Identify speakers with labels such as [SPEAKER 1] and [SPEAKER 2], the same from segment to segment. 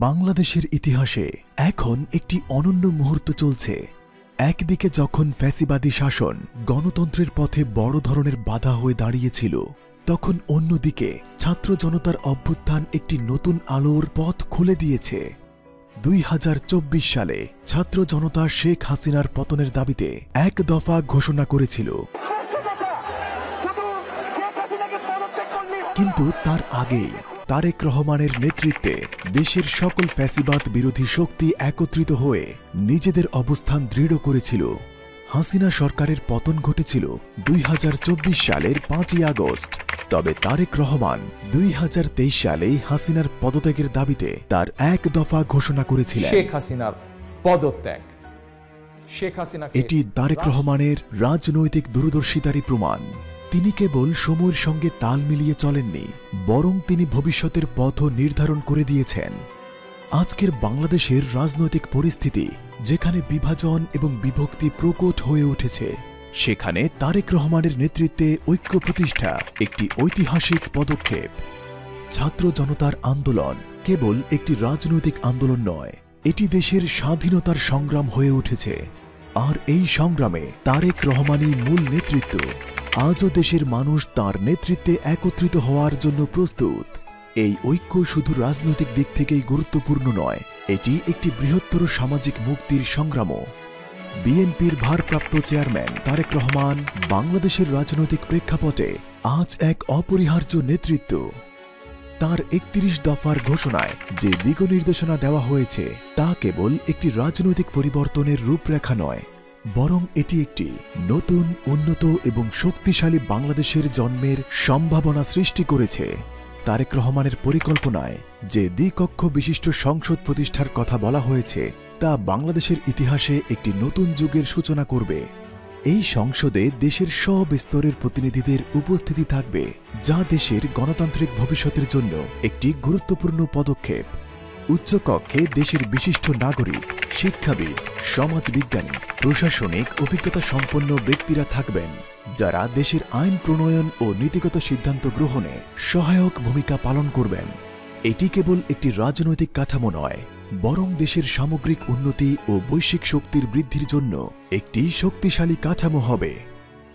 [SPEAKER 1] বাংলাদেশের ইতিহাসে এখন একটি অনন্য মুহূর্ত চলছে। একদিকে যখন ফ্যাসিবাদী শাসন গণতন্ত্রের পথে বড় ধরনের বাধা হয়ে দাঁড়িয়েছিল, তখন অন্যদিকে ছাত্র জনতার অভ্যুত্থান একটি নতুন আলোর পথ খুলে দিয়েছে। ২০২৪ সালে ছাত্র জনতা শেখ হাসিনার পতনের দাবিতে এক দফা ঘোষণা করেছিল, কিন্তু তার আগেই তারেক রহমানের নেতৃত্বে দেশের সকল ফ্যাসিবাদ বিরোধী শক্তি একত্রিত হয়ে নিজেদের অবস্থান দৃঢ় করেছিল। হাসিনা সরকারের পতন ঘটেছিল ২০২৪ সালের ৫ই আগস্ট। তবে তারেক রহমান ২০২৩ সালে হাসিনার পদত্যাগের দাবিতে তার এক দফা ঘোষণা করেছিলেন।
[SPEAKER 2] শেখ হাসিনার পদত্যাগ,
[SPEAKER 1] এটি তারেক রহমানের রাজনৈতিক দূরদর্শিতারই প্রমাণ। তিনি কেবল সময়ের সঙ্গে তাল মিলিয়ে চলেননি, বরং তিনি ভবিষ্যতের পথও নির্ধারণ করে দিয়েছেন। আজকের বাংলাদেশের রাজনৈতিক পরিস্থিতি যেখানে বিভাজন এবং বিভক্তি প্রকট হয়ে উঠেছে, সেখানে তারেক রহমানের নেতৃত্বে ঐক্য প্রতিষ্ঠা একটি ঐতিহাসিক পদক্ষেপ। ছাত্র জনতার আন্দোলন কেবল একটি রাজনৈতিক আন্দোলন নয়, এটি দেশের স্বাধীনতার সংগ্রাম হয়ে উঠেছে। আর এই সংগ্রামে তারেক রহমানই মূল নেতৃত্ব। আজও দেশের মানুষ তার নেতৃত্বে একত্রিত হওয়ার জন্য প্রস্তুত। এই ঐক্য শুধু রাজনৈতিক দিক থেকেই গুরুত্বপূর্ণ নয়, এটি একটি বৃহত্তর সামাজিক মুক্তির সংগ্রামও। বিএনপির ভারপ্রাপ্ত চেয়ারম্যান তারেক রহমান বাংলাদেশের রাজনৈতিক প্রেক্ষাপটে আজ এক অপরিহার্য নেতৃত্ব। তার ৩১ দফার ঘোষণায় যে দিক নির্দেশনা দেওয়া হয়েছে, তা কেবল একটি রাজনৈতিক পরিবর্তনের রূপরেখা নয়, বরং এটি একটি নতুন, উন্নত এবং শক্তিশালী বাংলাদেশের জন্মের সম্ভাবনা সৃষ্টি করেছে। তারেক রহমানের পরিকল্পনায় যে দ্বিকক্ষ বিশিষ্ট সংসদ প্রতিষ্ঠার কথা বলা হয়েছে, তা বাংলাদেশের ইতিহাসে একটি নতুন যুগের সূচনা করবে। এই সংসদে দেশের সব স্তরের প্রতিনিধিদের উপস্থিতি থাকবে, যা দেশের গণতান্ত্রিক ভবিষ্যতের জন্য একটি গুরুত্বপূর্ণ পদক্ষেপ। উচ্চকক্ষে দেশের বিশিষ্ট নাগরিক, শিক্ষাবিদ, সমাজবিজ্ঞানী, প্রশাসনিক অভিজ্ঞতা সম্পন্ন ব্যক্তিরা থাকবেন, যারা দেশের আইন প্রণয়ন ও নীতিগত সিদ্ধান্ত গ্রহণে সহায়ক ভূমিকা পালন করবেন। এটি কেবল একটি রাজনৈতিক কাঠামো নয়, বরং দেশের সামগ্রিক উন্নতি ও বৈশ্বিক শক্তির বৃদ্ধির জন্য একটি শক্তিশালী কাঠামো হবে।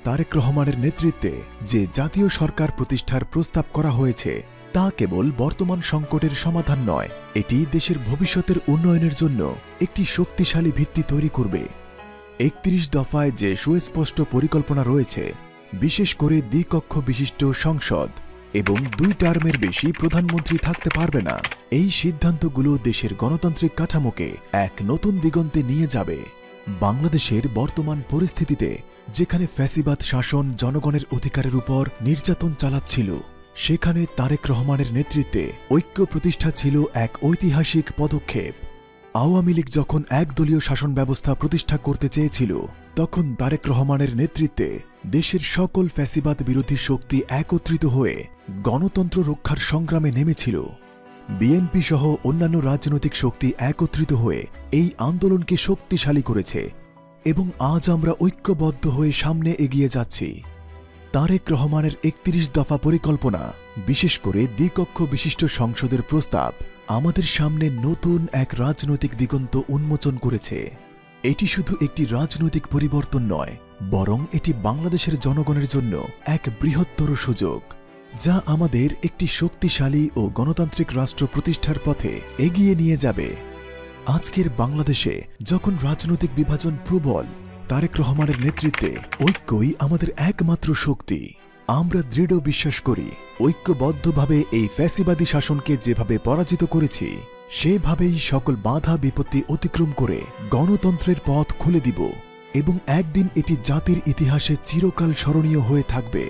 [SPEAKER 1] তারেক রহমানের নেতৃত্বে যে জাতীয় সরকার প্রতিষ্ঠার প্রস্তাব করা হয়েছে, তা কেবল বর্তমান সংকটের সমাধান নয়, এটি দেশের ভবিষ্যতের উন্নয়নের জন্য একটি শক্তিশালী ভিত্তি তৈরি করবে। ৩১ দফায় যে সুস্পষ্ট পরিকল্পনা রয়েছে, বিশেষ করে দ্বিকক্ষ বিশিষ্ট সংসদ এবং ২ টার্মের বেশি প্রধানমন্ত্রী থাকতে পারবে না, এই সিদ্ধান্তগুলো দেশের গণতান্ত্রিক কাঠামোকে এক নতুন দিগন্তে নিয়ে যাবে। বাংলাদেশের বর্তমান পরিস্থিতিতে যেখানে ফ্যাসিবাদ শাসন জনগণের অধিকারের উপর নির্যাতন চালাচ্ছিল, সেখানে তারেক রহমানের নেতৃত্বে ঐক্য প্রতিষ্ঠা ছিল এক ঐতিহাসিক পদক্ষেপ। আওয়ামী লীগ যখন একদলীয় শাসন ব্যবস্থা প্রতিষ্ঠা করতে চেয়েছিল, তখন তারেক রহমানের নেতৃত্বে দেশের সকল ফ্যাসিবাদ বিরোধী শক্তি একত্রিত হয়ে গণতন্ত্র রক্ষার সংগ্রামে নেমেছিল। বিএনপি সহ অন্যান্য রাজনৈতিক শক্তি একত্রিত হয়ে এই আন্দোলনকে শক্তিশালী করেছে এবং আজ আমরা ঐক্যবদ্ধ হয়ে সামনে এগিয়ে যাচ্ছি। তারেক রহমানের ৩১ দফা পরিকল্পনা, বিশেষ করে দ্বিকক্ষ বিশিষ্ট সংসদের প্রস্তাব, আমাদের সামনে নতুন এক রাজনৈতিক দিগন্ত উন্মোচন করেছে। এটি শুধু একটি রাজনৈতিক পরিবর্তন নয়, বরং এটি বাংলাদেশের জনগণের জন্য এক বৃহত্তর সুযোগ, যা আমাদের একটি শক্তিশালী ও গণতান্ত্রিক রাষ্ট্র প্রতিষ্ঠার পথে এগিয়ে নিয়ে যাবে। আজকের বাংলাদেশে যখন রাজনৈতিক বিভাজন প্রবল, তারেক রহমানের নেতৃত্বে ঐক্যই আমাদের একমাত্র শক্তি। আমরা দৃঢ় বিশ্বাস করি, ঐক্যবদ্ধভাবে এই ফ্যাসিবাদী শাসনকে যেভাবে পরাজিত করেছি, সেভাবেই সকল বাধা বিপত্তি অতিক্রম করে গণতন্ত্রের পথ খুলে দিব এবং একদিন এটি জাতির ইতিহাসে চিরকাল স্মরণীয় হয়ে থাকবে।